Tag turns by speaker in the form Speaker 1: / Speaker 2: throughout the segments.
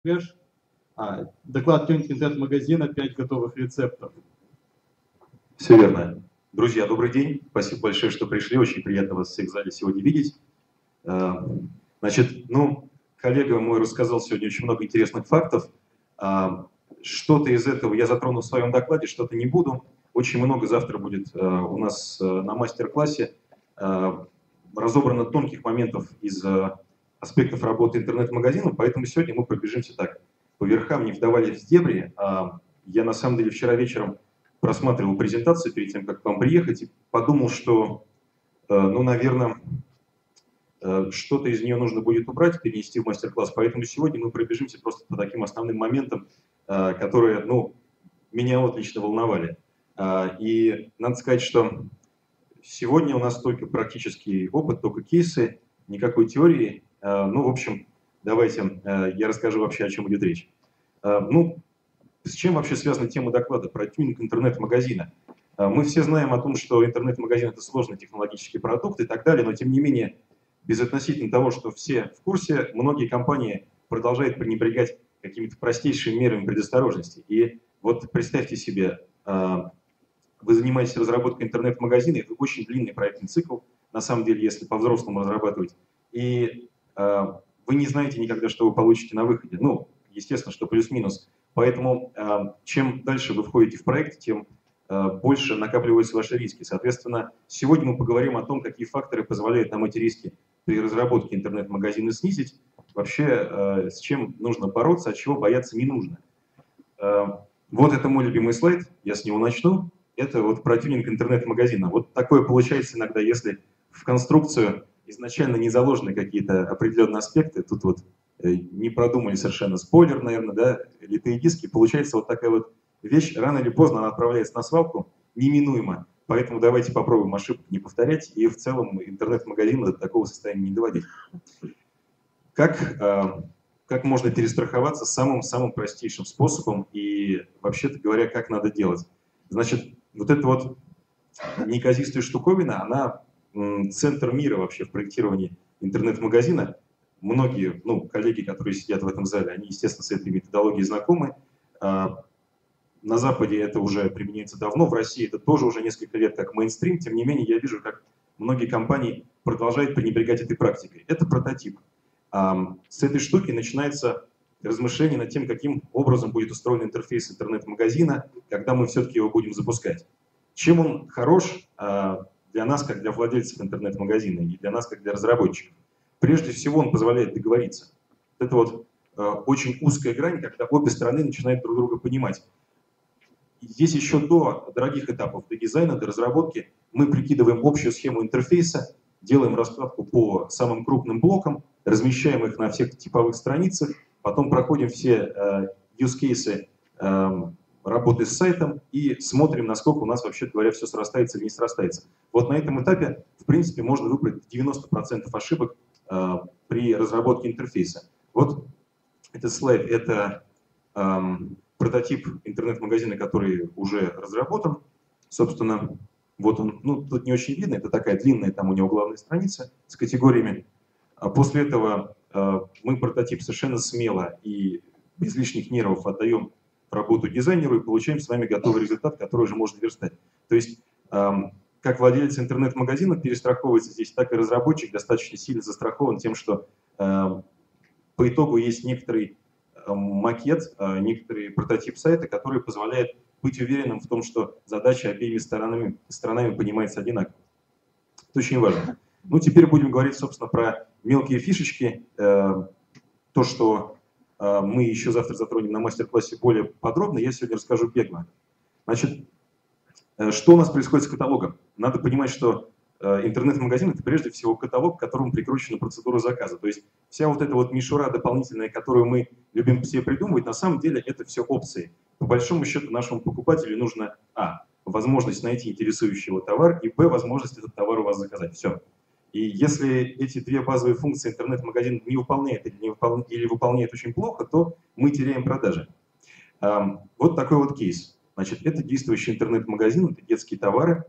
Speaker 1: Фреш, доклад «Тюнинг интернет-магазина. 5 готовых рецептов».
Speaker 2: Все верно. Друзья, добрый день. Спасибо большое, что пришли. Очень приятно вас всех в зале сегодня видеть. Значит, коллега мой рассказал сегодня очень много интересных фактов. Что-то из этого я затрону в своем докладе, что-то не буду. Очень много завтра будет у нас на мастер-классе разобрано тонких моментов из аспектов работы интернет-магазина, поэтому сегодня мы пробежимся так по верхам, не вдавались в дебри. Я на самом деле вчера вечером просматривал презентацию перед тем, как к вам приехать, и подумал, что, наверное, что-то из нее нужно будет убрать, перенести в мастер-класс, поэтому сегодня мы пробежимся просто по таким основным моментам, которые, меня вот лично волновали. И надо сказать, что сегодня у нас только практический опыт, только кейсы, никакой теории. В общем, давайте я расскажу вообще, о чем идет речь. С чем вообще связана тема доклада про тюнинг интернет-магазина? Мы все знаем о том, что интернет-магазин – это сложный технологический продукт и так далее, но тем не менее, безотносительно того, что все в курсе, многие компании продолжают пренебрегать какими-то простейшими мерами предосторожности. И вот представьте себе, вы занимаетесь разработкой интернет-магазина, это очень длинный проектный цикл, на самом деле, если по-взрослому разрабатывать, и вы не знаете никогда, что вы получите на выходе. Естественно, что плюс-минус. Поэтому чем дальше вы входите в проект, тем больше накапливаются ваши риски. Соответственно, сегодня мы поговорим о том, какие факторы позволяют нам эти риски при разработке интернет-магазина снизить, вообще с чем нужно бороться, от чего бояться не нужно. Вот это мой любимый слайд, я с него начну. Это вот про тюнинг интернет-магазина. Вот такое получается иногда, если в конструкцию изначально не заложены какие-то определенные аспекты, тут вот не продумали совершенно спойлер, наверное, да, литые диски, получается вот такая вот вещь, рано или поздно она отправляется на свалку, неминуемо. Поэтому давайте попробуем ошибок не повторять и в целом интернет-магазин до такого состояния не доводить. Как можно перестраховаться самым простейшим способом и, вообще-то говоря, как надо делать? Значит, вот эта вот неказистая штуковина, она центр мира вообще в проектировании интернет-магазина. Многие, коллеги, которые сидят в этом зале, они, естественно, с этой методологией знакомы. На Западе это уже применяется давно, в России это тоже уже несколько лет как мейнстрим. Тем не менее, я вижу, как многие компании продолжают пренебрегать этой практикой. Это прототип. С этой штуки начинается размышление над тем, каким образом будет устроен интерфейс интернет-магазина, когда мы все-таки его будем запускать. Чем он хорош для нас, как для владельцев интернет-магазина, и для нас, как для разработчиков? Прежде всего, он позволяет договориться. Это вот очень узкая грань, когда обе стороны начинают друг друга понимать. И здесь еще до дорогих этапов, до дизайна, до разработки, мы прикидываим общую схему интерфейса, делаем раскладку по самым крупным блокам, размещаем их на всех типовых страницах, потом проходим все use cases работы с сайтом и смотрим, насколько у нас, вообще говоря, все срастается или не срастается. Вот на этом этапе, в принципе, можно выбрать 90% ошибок при разработке интерфейса. Вот этот слайд – это прототип интернет-магазина, который уже разработан. Собственно, вот он, тут не очень видно, это такая длинная, там у него главная страница с категориями. После этого мы прототип совершенно смело и без лишних нервов отдаем в работу дизайнеру и получаем с вами готовый результат, который уже можно верстать. То есть, как владелец интернет-магазина перестраховывается здесь, так и разработчик достаточно сильно застрахован тем, что по итогу есть некоторый макет, некоторый прототип сайта, который позволяет быть уверенным в том, что задача обеими сторонами понимается одинаково. Это очень важно. Теперь будем говорить, собственно, про мелкие фишечки, то, что мы еще завтра затронем на мастер-классе более подробно, я сегодня расскажу бегло. Значит, что у нас происходит с каталогом? Надо понимать, что интернет-магазин – это прежде всего каталог, к которому прикручена процедура заказа. То есть вся вот эта вот мишура дополнительная, которую мы любим себе придумывать, на самом деле это все опции. По большому счету нашему покупателю нужно возможность найти интересующий его товар, и возможность этот товар у вас заказать. Все. И если эти две базовые функции интернет-магазин не выполняет или выполняет очень плохо, то мы теряем продажи. Вот такой вот кейс. Значит, это действующий интернет-магазин, это детские товары.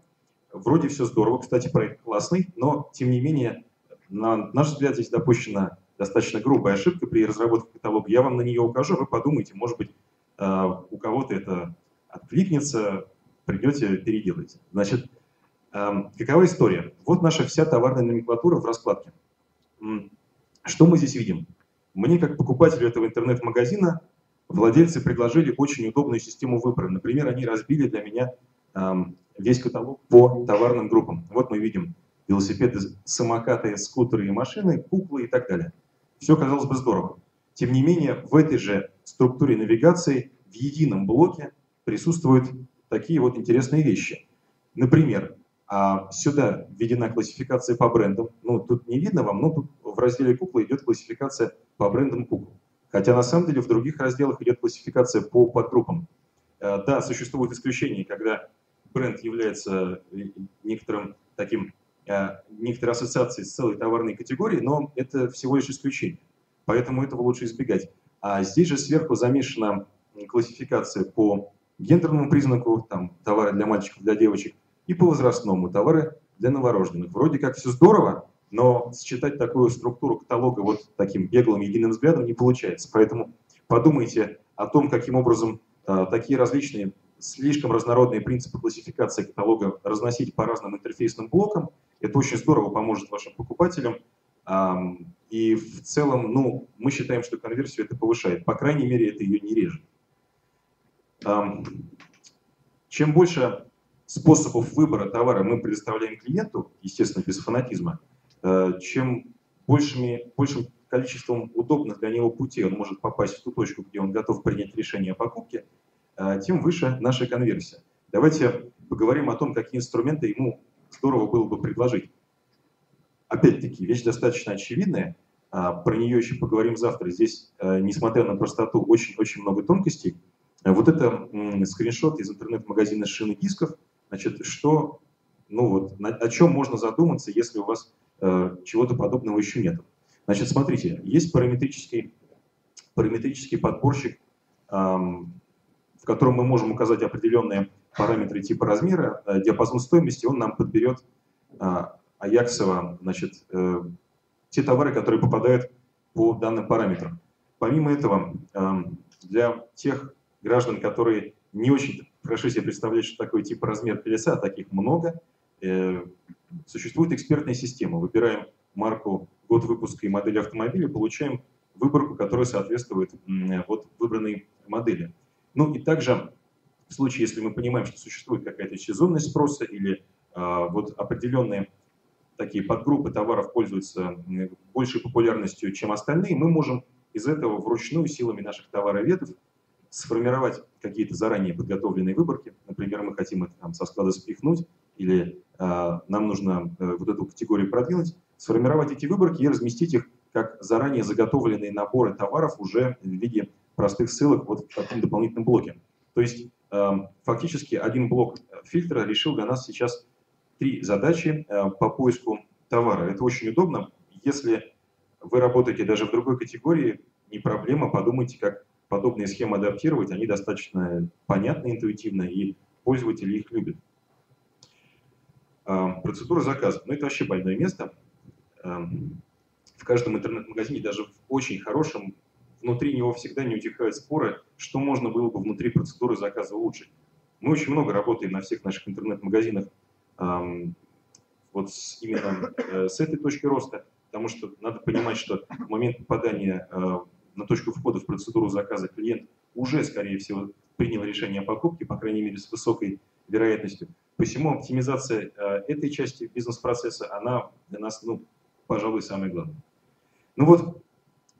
Speaker 2: Вроде все здорово, кстати, проект классный, но, тем не менее, на наш взгляд, здесь допущена достаточно грубая ошибка при разработке каталога. Я вам на нее укажу, вы подумайте, может быть, у кого-то это откликнется, придете, переделаете. Значит, какова история? Вот наша вся товарная номенклатура в раскладке. Что мы здесь видим? Мне, как покупателю этого интернет-магазина, владельцы предложили очень удобную систему выбора. Например, они разбили для меня весь каталог по товарным группам. Вот мы видим велосипеды, самокаты, скутеры и машины, куклы и так далее. Все, казалось бы, здорово. Тем не менее, в этой же структуре навигации в едином блоке присутствуют такие вот интересные вещи. Например, сюда введена классификация по брендам. Ну, тут не видно вам, но тут в разделе куклы идет классификация по брендам кукол. Хотя на самом деле в других разделах идет классификация по подгруппам. Да, существуют исключения, когда бренд является некоторой ассоциацией с целой товарной категорией, но это всего лишь исключение. Поэтому этого лучше избегать. А здесь же сверху замешана классификация по гендерному признаку, там товары для мальчиков, для девочек, и по возрастному, товары для новорожденных. Вроде как все здорово, но считать такую структуру каталога вот таким беглым единым взглядом не получается. Поэтому подумайте о том, каким образом такие различные, слишком разнородные принципы классификации каталога разносить по разным интерфейсным блокам. Это очень здорово поможет вашим покупателям. И в целом, ну, мы считаем, что конверсию это повышает. По крайней мере, это ее не режет. Чем больше способов выбора товара мы предоставляем клиенту, естественно, без фанатизма, чем большим количеством удобных для него путей он может попасть в ту точку, где он готов принять решение о покупке, тем выше наша конверсия. Давайте поговорим о том, какие инструменты ему здорово было бы предложить. Опять-таки, вещь достаточно очевидная, про нее еще поговорим завтра. Здесь, несмотря на простоту, очень-очень много тонкостей. Вот это скриншот из интернет-магазина шин и дисков. Значит, о чем можно задуматься, если у вас чего-то подобного еще нет. Значит, смотрите, есть параметрический подборщик, в котором мы можем указать определенные параметры типа размера, диапазон стоимости, он нам подберет аяксово, значит, те товары, которые попадают по данным параметрам. Помимо этого, для тех граждан, которые не очень хорошо себе представляют, что такое тип размер колеса, таких много, существует экспертная система. Выбираем марку, год выпуска и модель автомобиля, получаем выборку, которая соответствует вот выбранной модели. Ну и также в случае, если мы понимаем, что существует какая-то сезонность спроса или вот определенные такие подгруппы товаров пользуются большей популярностью, чем остальные, мы можем из этого вручную силами наших товароведов сформировать какие-то заранее подготовленные выборки. Например, мы хотим это там со склада спихнуть, или нам нужно вот эту категорию продвинуть, сформировать эти выборки и разместить их как заранее заготовленные наборы товаров уже в виде простых ссылок вот в таком дополнительном блоке. То есть фактически один блок фильтра решил для нас сейчас 3 задачи по поиску товара. Это очень удобно. Если вы работаете даже в другой категории, не проблема, подумайте, как подобные схемы адаптировать. Они достаточно понятны, интуитивно, и пользователи их любят. Процедура заказа. Ну, это вообще больное место. В каждом интернет-магазине, даже в очень хорошем, внутри него всегда не утихают споры, что можно было бы внутри процедуры заказа улучшить. Мы очень много работаем на всех наших интернет-магазинах вот именно с этой точки роста, потому что надо понимать, что в момент попадания на точку входа в процедуру заказа клиент уже, скорее всего, принял решение о покупке, по крайней мере, с высокой вероятностью. Посему оптимизация этой части бизнес-процесса, она для нас, ну, пожалуй, самое главное. Ну вот,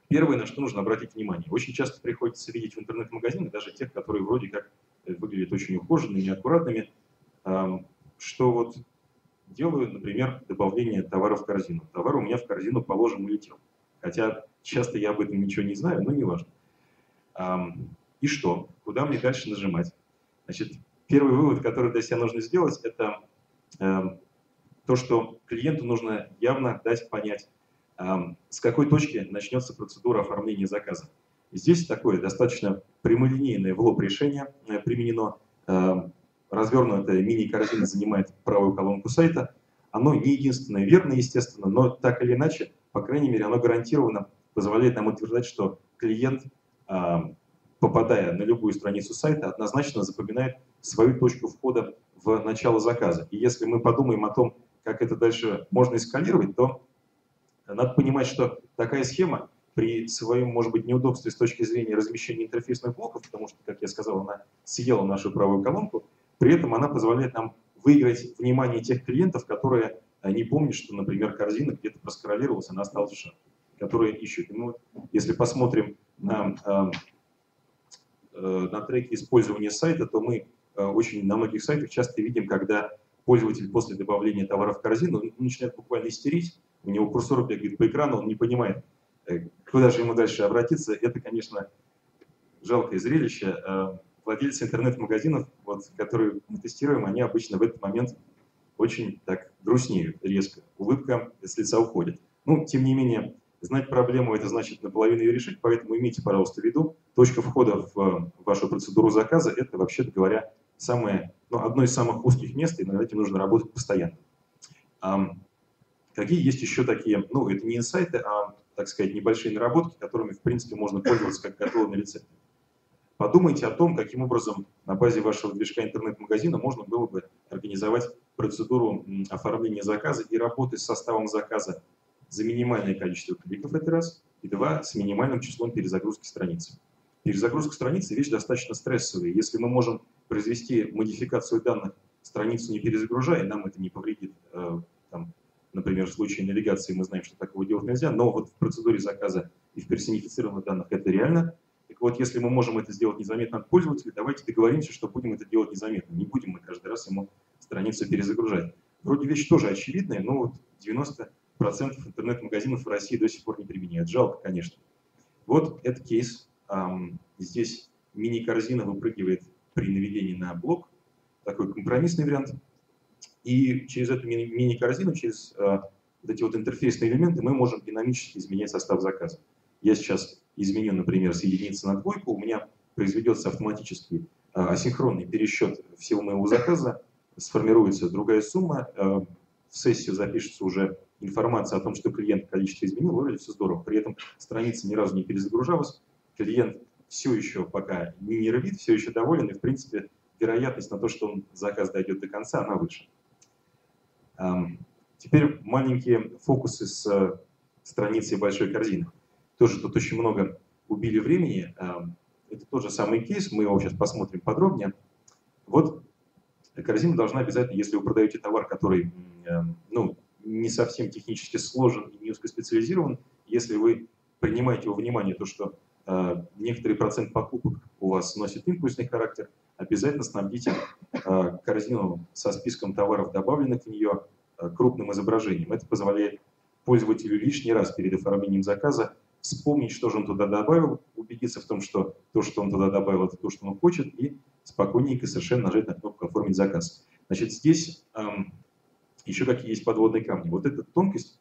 Speaker 2: первое, на что нужно обратить внимание. Очень часто приходится видеть в интернет-магазинах, даже тех, которые вроде как выглядят очень ухоженными, аккуратными, что вот делаю, например, добавление товара в корзину. Товар у меня в корзину положен улетел. Хотя часто я об этом ничего не знаю, но неважно. И что? Куда мне дальше нажимать? Значит, первый вывод, который для себя нужно сделать, это то, что клиенту нужно явно дать понять, с какой точки начнется процедура оформления заказа. Здесь такое достаточно прямолинейное в лоб решение применено. Развернутая мини-корзина занимает правую колонку сайта. Оно не единственное верно, естественно, но так или иначе, по крайней мере, оно гарантированно позволяет нам утверждать, что клиент, попадая на любую страницу сайта, однозначно запоминает свою точку входа в начало заказа. И если мы подумаем о том, как это дальше можно эскалировать, то надо понимать, что такая схема при своем, может быть, неудобстве с точки зрения размещения интерфейсных блоков, потому что, как я сказал, она съела нашу правую колонку, при этом она позволяет нам выиграть внимание тех клиентов, которые не помнят, что, например, корзина где-то проскроллировалась, она осталась в шаг, которые ищут. Ну, если посмотрим на треки использования сайта, то мы очень на многих сайтах часто видим, когда пользователь после добавления товара в корзину начинает буквально истерить, у него курсор бегает по экрану, он не понимает, куда же ему дальше обратиться. Это, конечно, жалкое зрелище. Владельцы интернет-магазинов, вот, которые мы тестируем, они обычно в этот момент очень так грустнеют резко. Улыбка с лица уходит. Ну, тем не менее, знать проблему — это значит наполовину ее решить, поэтому имейте, пожалуйста, в виду, точка входа в вашу процедуру заказа — это, вообще-то говоря, одно из самых узких мест, и над этим нужно работать постоянно. Какие есть еще такие, ну, это не инсайты, а, так сказать, небольшие наработки, которыми, в принципе, можно пользоваться как готовыми рецептами. Подумайте о том, каким образом на базе вашего движка интернет-магазина можно было бы организовать процедуру оформления заказа и работы с составом заказа за минимальное количество кликов, это раз, и два, с минимальным числом перезагрузки страницы. Перезагрузка страницы — вещь достаточно стрессовая. Если мы можем произвести модификацию данных, страницу не перезагружая, нам это не повредит. Например, в случае навигации мы знаем, что такого делать нельзя, но вот в процедуре заказа и в персонифицированных данных это реально. Так вот, если мы можем это сделать незаметно от пользователя, давайте договоримся, что будем это делать незаметно. Не будем мы каждый раз ему страницу перезагружать. Вроде вещь тоже очевидная, но вот 90% интернет-магазинов в России до сих пор не применяют. Жалко, конечно. Вот этот кейс. Здесь мини-корзина выпрыгивает при наведении на блок. Такой компромиссный вариант. И через эту мини-корзину, через вот эти вот интерфейсные элементы мы можем динамически изменять состав заказа. Я сейчас изменю, например, с единицы на двойку, у меня произведется автоматически асинхронный пересчет всего моего заказа, сформируется другая сумма, в сессию запишется уже информация о том, что клиент количество изменил, вроде все здорово. При этом страница ни разу не перезагружалась, клиент все еще пока не нервит, все еще доволен, и в принципе вероятность на то, что заказ дойдет до конца, она выше. Теперь маленькие фокусы с страницей большой корзины. Тоже тут очень много убили времени. Это тот же самый кейс, мы его сейчас посмотрим подробнее. Вот корзина должна обязательно, если вы продаете товар, который не совсем технически сложен и не узкоспециализирован, если вы принимаете во внимание то, что некоторый процент покупок у вас носит импульсный характер, обязательно снабдите корзину со списком товаров, добавленных в нее, крупным изображением. Это позволяет пользователю лишний раз перед оформлением заказа вспомнить, что же он туда добавил, убедиться в том, что то, что он туда добавил, это то, что он хочет, и спокойненько совершенно нажать на кнопку «Оформить заказ». Значит, здесь еще какие есть подводные камни. Вот эта тонкость,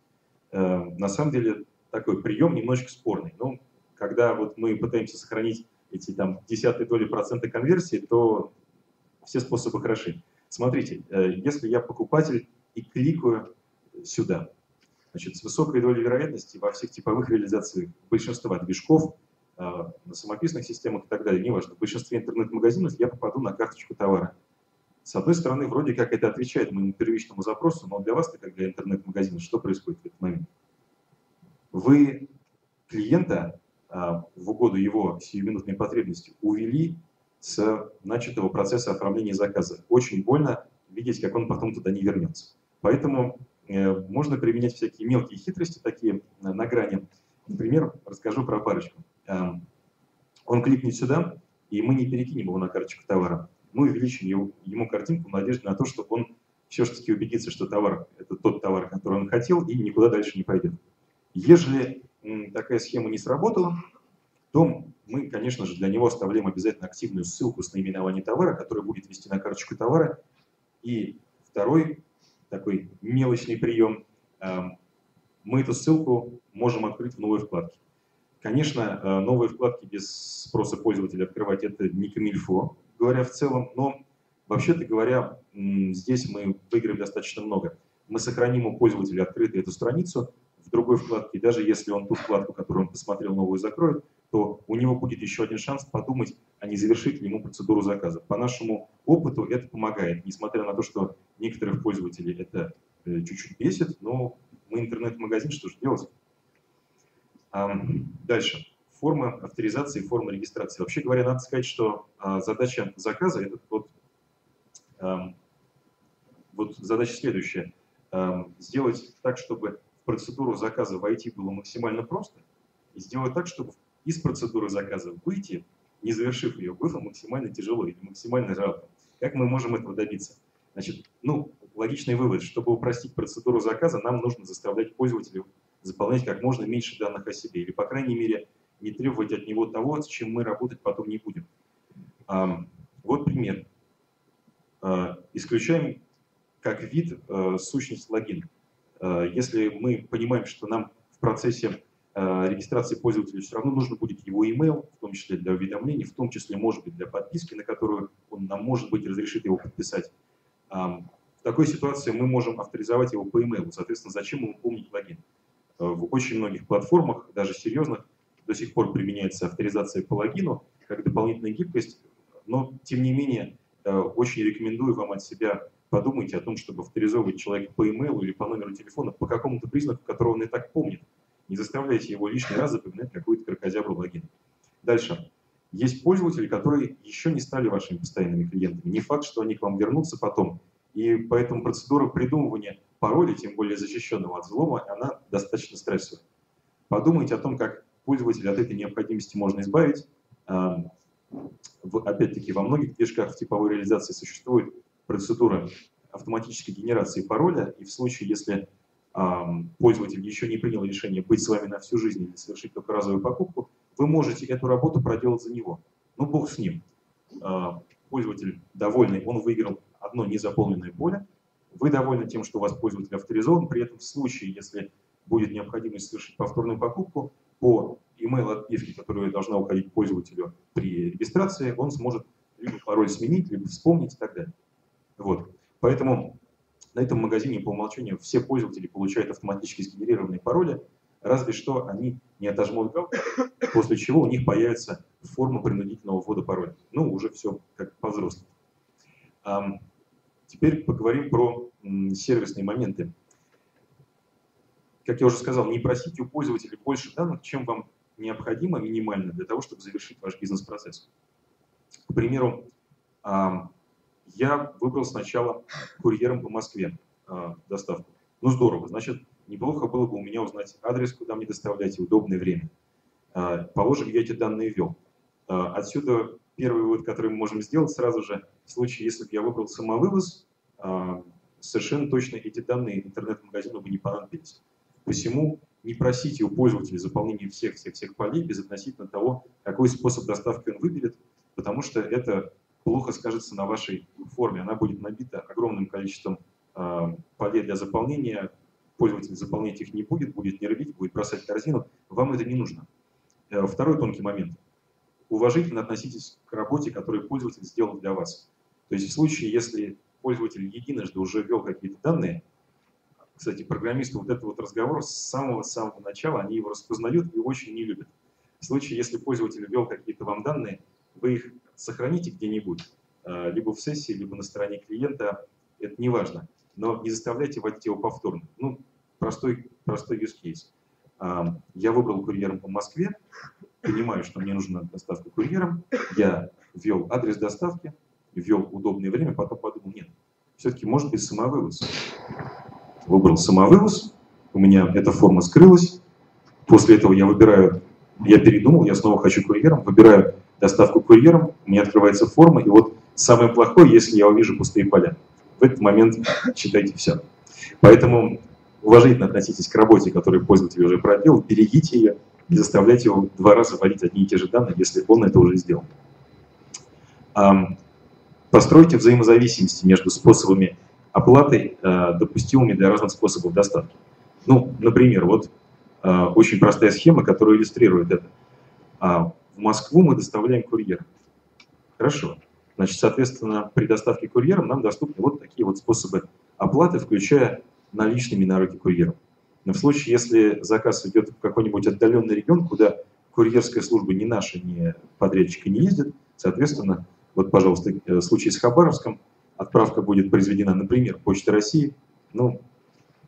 Speaker 2: на самом деле, такой прием немножечко спорный. Но когда вот мы пытаемся сохранить эти десятые доли процента конверсии, то все способы хороши. Смотрите, если я покупатель и кликаю сюда, значит, с высокой долей вероятности во всех типовых реализациях большинства движков, на самописных системах и так далее, неважно, в большинстве интернет-магазинов я попаду на карточку товара. С одной стороны, вроде как это отвечает моему первичному запросу, но для вас, как для интернет-магазина, что происходит в этот момент? Вы клиента в угоду его сиюминутной потребности увели с начатого процесса оформления заказа. Очень больно видеть, как он потом туда не вернется. Поэтому можно применять всякие мелкие хитрости, такие на грани. Например, расскажу про парочку. Он кликнет сюда, и мы не перекинем его на карточку товара. Мы увеличим ему картинку в надежде на то, что он все-таки убедится, что товар – это тот товар, который он хотел, и никуда дальше не пойдет. Если такая схема не сработала, то мы, конечно же, для него оставляем обязательно активную ссылку с наименованием товара, которая будет вести на карточку товара. И второй такой мелочный прием – мы эту ссылку можем открыть в новой вкладке. Конечно, новые вкладки без спроса пользователя открывать – это не камильфо, говоря в целом, но вообще-то говоря, здесь мы выиграем достаточно много. Мы сохраним у пользователя открытой эту страницу, в другой вкладке, и даже если он ту вкладку, которую он посмотрел, новую закроет, то у него будет еще один шанс подумать, а не завершить ли ему процедуру заказа. По нашему опыту это помогает, несмотря на то, что некоторых пользователей это чуть-чуть бесит, но мы интернет-магазин, что же делать? Дальше. Форма авторизации, форма регистрации. Вообще говоря, надо сказать, что задача заказа, это вот задача следующая. Сделать так, чтобы в процедуру заказа войти было максимально просто, и сделать так, чтобы из процедуры заказа выйти, не завершив ее, было максимально тяжело или максимально жалко. Как мы можем этого добиться? Значит, логичный вывод, чтобы упростить процедуру заказа, нам нужно заставлять пользователя заполнять как можно меньше данных о себе, или, по крайней мере, не требовать от него того, с чем мы работать потом не будем. Вот пример. Исключаем как вид сущность логин. Если мы понимаем, что нам в процессе регистрации пользователя все равно нужно будет его email, в том числе для уведомлений, в том числе, может быть, для подписки, на которую он нам, может быть, разрешит его подписать. В такой ситуации мы можем авторизовать его по email. Соответственно, зачем ему помнить логин? В очень многих платформах, даже серьезных, до сих пор применяется авторизация по логину как дополнительная гибкость, но, тем не менее, очень рекомендую вам от себя подумать о том, чтобы авторизовывать человека по email или по номеру телефона по какому-то признаку, которого он и так помнит. Не заставляйте его лишний раз запоминать какой-то кракозябру логин. Дальше. Есть пользователи, которые еще не стали вашими постоянными клиентами. Не факт, что они к вам вернутся потом. И поэтому процедура придумывания пароля, тем более защищенного от взлома, она достаточно стрессовая. Подумайте о том, как пользователя от этой необходимости можно избавить. Опять-таки, во многих движках в типовой реализации существует процедура автоматической генерации пароля, и в случае, если пользователь еще не принял решение быть с вами на всю жизнь или совершить только разовую покупку, вы можете эту работу проделать за него. Ну, бог с ним. Пользователь довольный, он выиграл одно незаполненное поле. Вы довольны тем, что у вас пользователь авторизован. При этом в случае, если будет необходимость совершить повторную покупку, по email-отписке, которая должна уходить пользователю при регистрации, он сможет либо пароль сменить, либо вспомнить и так далее. Вот. Поэтому на этом магазине по умолчанию все пользователи получают автоматически сгенерированные пароли, разве что они не отожмут галку, после чего у них появится форма принудительного ввода пароля. Ну, уже все как по-взрослому. Теперь поговорим про сервисные моменты. Как я уже сказал, не просите у пользователя больше данных, чем вам необходимо минимально для того, чтобы завершить ваш бизнес-процесс. К примеру, я выбрал сначала курьером по Москве доставку. Ну здорово, значит, неплохо было бы у меня узнать адрес, куда мне доставлять, и удобное время. Положим, я эти данные ввел. Отсюда первый вывод, который мы можем сделать сразу же, в случае, если бы я выбрал самовывоз, совершенно точно эти данные интернет-магазину бы не понадобились. Посему не просите у пользователя заполнения всех полей безотносительно того, какой способ доставки он выберет, потому что это плохо скажется на вашей форме. Она будет набита огромным количеством полей для заполнения. Пользователь заполнять их не будет, будет нервить, будет бросать в корзину. Вам это не нужно. Второй тонкий момент. Уважительно относитесь к работе, которую пользователь сделал для вас. То есть в случае, если пользователь единожды уже ввел какие-то данные, кстати, программисты вот этот вот разговор с самого начала, они его распознают и очень не любят. В случае, если пользователь ввел какие-то вам данные, вы их сохраните где-нибудь, либо в сессии, либо на стороне клиента, это не важно. Но не заставляйте вводить его повторно. Ну, простой use case. Я выбрал курьером по Москве, понимаю, что мне нужна доставка курьером, я ввел адрес доставки, ввел удобное время, потом подумал, нет, все-таки может быть самовывоз. Выбрал самовывоз, у меня эта форма скрылась, после этого я передумал, я снова хочу курьером, выбираю доставку курьером, у меня открывается форма, и вот самое плохое, если я увижу пустые поля. В этот момент считайте все. Поэтому уважительно относитесь к работе, которую пользователь уже проделал, берегите ее, не заставляйте его 2 раза вводить одни и те же данные, если он это уже сделал. Постройте взаимозависимости между способами оплаты, допустимыми для разных способов доставки. Ну, например, вот очень простая схема, которая иллюстрирует это. В Москву мы доставляем курьером. Хорошо. Значит, соответственно, при доставке курьером нам доступны вот такие вот способы оплаты, включая наличными на руки курьером. Но в случае, если заказ идет в какой-нибудь отдаленный регион, куда курьерская служба ни наша, ни подрядчика не ездит, соответственно, вот, пожалуйста, в случае с Хабаровском отправка будет произведена, например, Почтой России, ну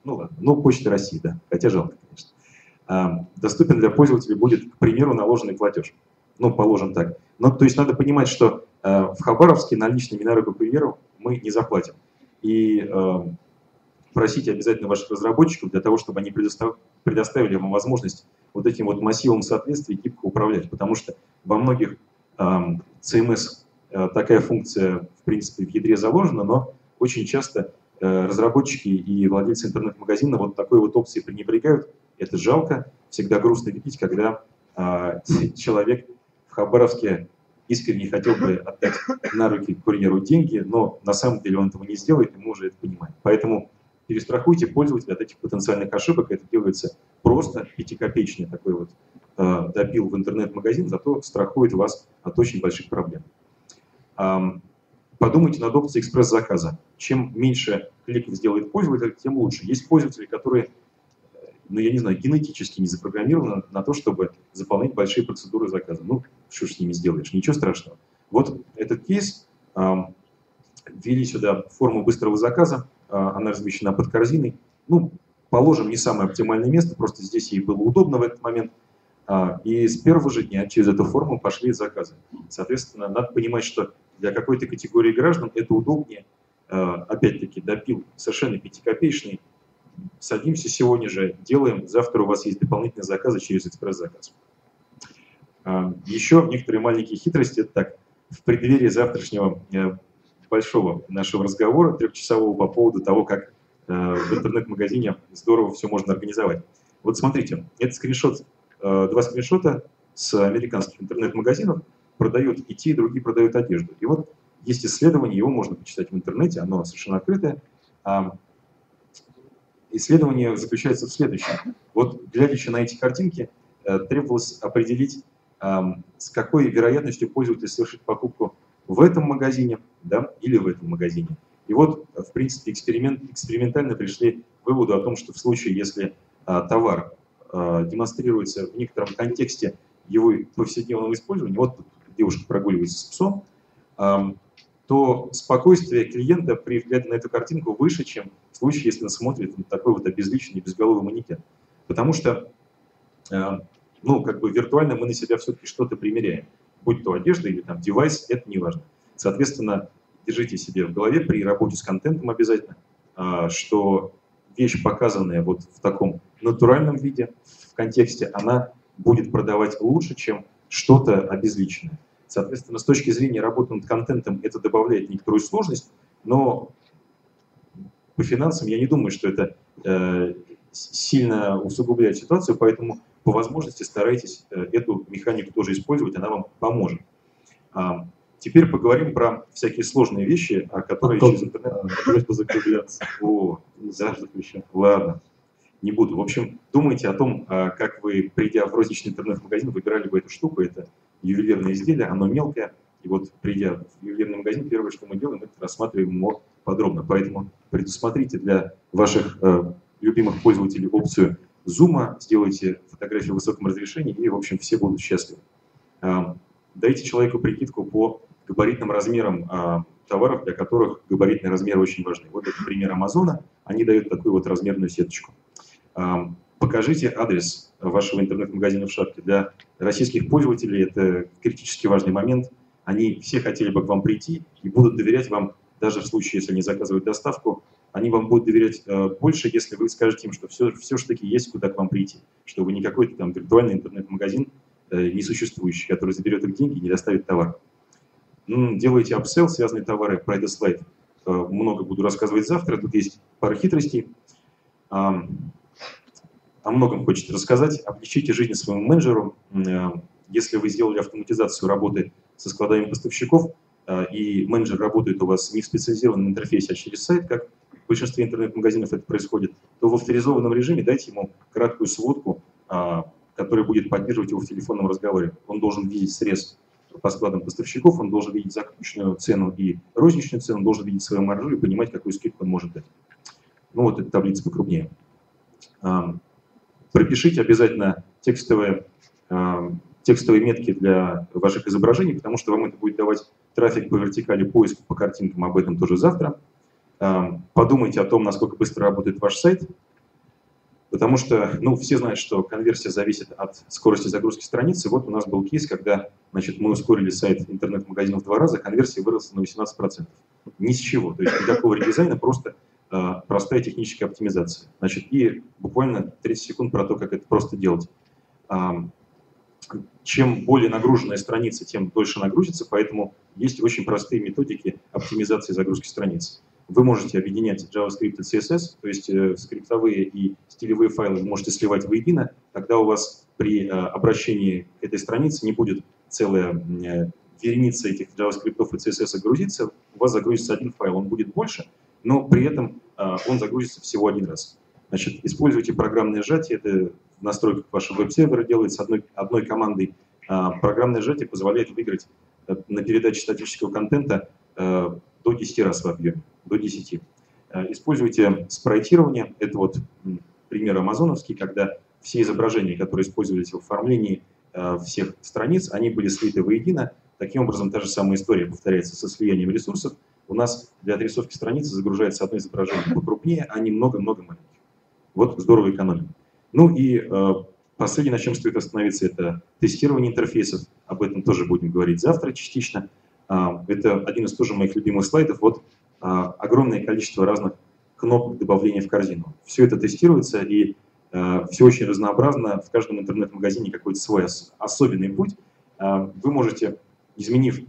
Speaker 2: ладно, Почта России, да, хотя жалко, конечно. Доступен для пользователей будет, к примеру, наложенный платеж. Положим так. То есть надо понимать, что в Хабаровске наличными на руку курьеру мы не заплатим. И просите обязательно ваших разработчиков для того, чтобы они предоставили вам возможность вот этим вот массивом соответствий гибко управлять. Потому что во многих CMS такая функция, в принципе, в ядре заложена, но очень часто разработчики и владельцы интернет-магазина вот такой вот опцией пренебрегают. Это жалко. Всегда грустно видеть, когда человек в Хабаровске искренне хотел бы отдать на руки курьеру деньги, но на самом деле он этого не сделает, и мы уже это понимаем. Поэтому перестрахуйте пользователя от этих потенциальных ошибок. Это делается просто, 5-копеечный такой вот допил в интернет-магазин, зато страхует вас от очень больших проблем. Подумайте над опцией экспресс-заказа. Чем меньше кликов сделает пользователь, тем лучше. Есть пользователи, которые, я не знаю, генетически не запрограммированы на то, чтобы заполнять большие процедуры заказа. Что ж с ними сделаешь? Ничего страшного. Вот этот кейс, ввели сюда форму быстрого заказа, она размещена под корзиной. Положим, не самое оптимальное место, просто здесь ей было удобно в этот момент. И с первого же дня через эту форму пошли заказы. Соответственно, надо понимать, что для какой-то категории граждан это удобнее. Опять-таки, допил совершенно 5-копеечный. Садимся сегодня же, делаем. Завтра у вас есть дополнительные заказы через экспресс-заказ. Еще некоторые маленькие хитрости. Это так, в преддверии завтрашнего большого нашего разговора, 3-часового, по поводу того, как в интернет-магазине здорово все можно организовать. Вот смотрите, это скриншот, 2 скриншота с американских интернет-магазинов. Продают и те, и другие продают одежду. И вот есть исследование, его можно почитать в интернете, оно совершенно открытое. Исследование заключается в следующем. Вот, глядя на эти картинки, требовалось определить, с какой вероятностью пользователь совершит покупку в этом магазине, да, или в этом магазине. И вот, в принципе, экспериментально пришли к выводу о том, что в случае, если товар демонстрируется в некотором контексте его повседневного использования, вот девушка прогуливается с псом, то спокойствие клиента при взгляде на эту картинку выше, чем в случае, если он смотрит на такой вот обезличенный, безголовый манекен. Потому что, виртуально мы на себя все-таки что-то примеряем. Будь то одежда или там девайс, это не важно. Соответственно, держите себе в голове при работе с контентом обязательно, что вещь, показанная вот в таком натуральном виде, в контексте, она будет продавать лучше, чем что-то обезличенное. Соответственно, с точки зрения работы над контентом это добавляет некоторую сложность, но по финансам я не думаю, что это сильно усугубляет ситуацию, поэтому по возможности старайтесь эту механику тоже использовать, она вам поможет. Теперь поговорим про всякие сложные вещи, которые через интернет...
Speaker 1: Просьба закругляться.
Speaker 2: Ладно, не буду. В общем, думайте о том, как вы, придя в розничный интернет-магазин, выбирали бы эту штуку. Это ювелирное изделие, оно мелкое. И вот, придя в ювелирный магазин, первое, что мы делаем, это рассматриваем его подробно. Поэтому предусмотрите для ваших любимых пользователей опцию зума, сделайте фотографию в высоком разрешении, и, в общем, все будут счастливы. Дайте человеку прикидку по габаритным размерам товаров, для которых габаритные размеры очень важны. Вот это пример Амазона, они дают такую вот размерную сеточку. Покажите адрес вашего интернет-магазина в шапке. Для российских пользователей это критически важный момент. Они все хотели бы к вам прийти и будут доверять вам, даже в случае, если они заказывают доставку, они вам будут доверять больше, если вы скажете им, что все-таки есть куда к вам прийти, что вы не какой-то там виртуальный интернет-магазин несуществующий, который заберет их деньги и не доставит товар. Делаете апсейл, связанные товары, про этот слайд много буду рассказывать завтра, тут есть пара хитростей. О многом хочется рассказать. Облегчите жизнь своему менеджеру. Если вы сделали автоматизацию работы со складами поставщиков, и менеджер работает у вас не в специализированном интерфейсе, а через сайт, как в большинстве интернет-магазинов это происходит, то в авторизованном режиме дайте ему краткую сводку, которая будет поддерживать его в телефонном разговоре. Он должен видеть срез по складам поставщиков, он должен видеть закупочную цену и розничную цену, он должен видеть свою маржу и понимать, какую скидку он может дать. Вот эта таблица покрупнее. Пропишите обязательно текстовые метки для ваших изображений, потому что вам это будет давать трафик по вертикали поиска по картинкам, об этом тоже завтра. Подумайте о том, насколько быстро работает ваш сайт, потому что, все знают, что конверсия зависит от скорости загрузки страницы. Вот у нас был кейс, когда, мы ускорили сайт интернет-магазина в 2 раза, конверсия выросла на 18%. Ни с чего, то есть никакого редизайна, просто простая техническая оптимизация. И буквально 30 секунд про то, как это просто делать. Чем более нагруженная страница, тем дольше нагрузится, поэтому есть очень простые методики оптимизации загрузки страниц. Вы можете объединять JavaScript и CSS, то есть скриптовые и стилевые файлы вы можете сливать воедино, тогда у вас при обращении к этой странице не будет целая вереница этих JavaScript и CSS грузиться, у вас загрузится один файл, он будет больше, но при этом он загрузится всего один раз. Используйте программное сжатие, это в настройках вашего веб-сервера делается одной командой. Программное сжатие позволяет выиграть на передаче статического контента до 10 раз в объеме, до 10. Используйте спрайтирование, это пример амазоновский, когда все изображения, которые использовались в оформлении всех страниц, они были слиты воедино. Таким образом, та же самая история повторяется со слиянием ресурсов. У нас для отрисовки страницы загружается одно изображение покрупнее, а не много-много маленьких. Здорово экономим. Последнее, на чем стоит остановиться, это тестирование интерфейсов. Об этом тоже будем говорить завтра частично. Это один из тоже моих любимых слайдов. Огромное количество разных кнопок добавления в корзину. Все это тестируется, и все очень разнообразно. В каждом интернет-магазине какой-то свой особенный путь. Вы можете, изменив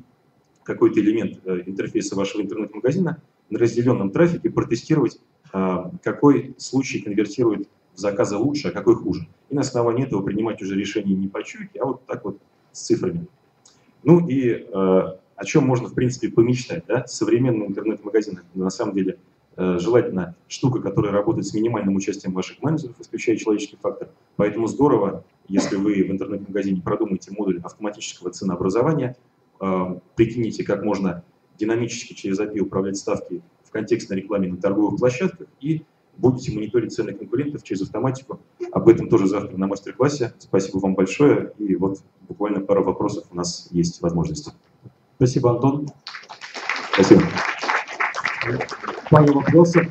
Speaker 2: какой-то элемент интерфейса вашего интернет-магазина, на разделенном трафике протестировать, какой случай конвертирует в заказы лучше, а какой хуже. И на основании этого принимать уже решение не по чуйке, а так с цифрами. О чем можно, в принципе, помечтать. Современный интернет-магазин — это на самом деле желательно штука, которая работает с минимальным участием ваших менеджеров, исключая человеческий фактор. Поэтому здорово, если вы в интернет-магазине продумаете модуль автоматического ценообразования, прикинете, как можно динамически через API управлять ставки в контекстной рекламе на торговых площадках и будете мониторить цены конкурентов через автоматику. Об этом тоже завтра на мастер-классе. Спасибо вам большое. И буквально пару вопросов у нас есть возможность.
Speaker 1: Спасибо, Антон.
Speaker 2: Спасибо.
Speaker 1: Пару вопросов.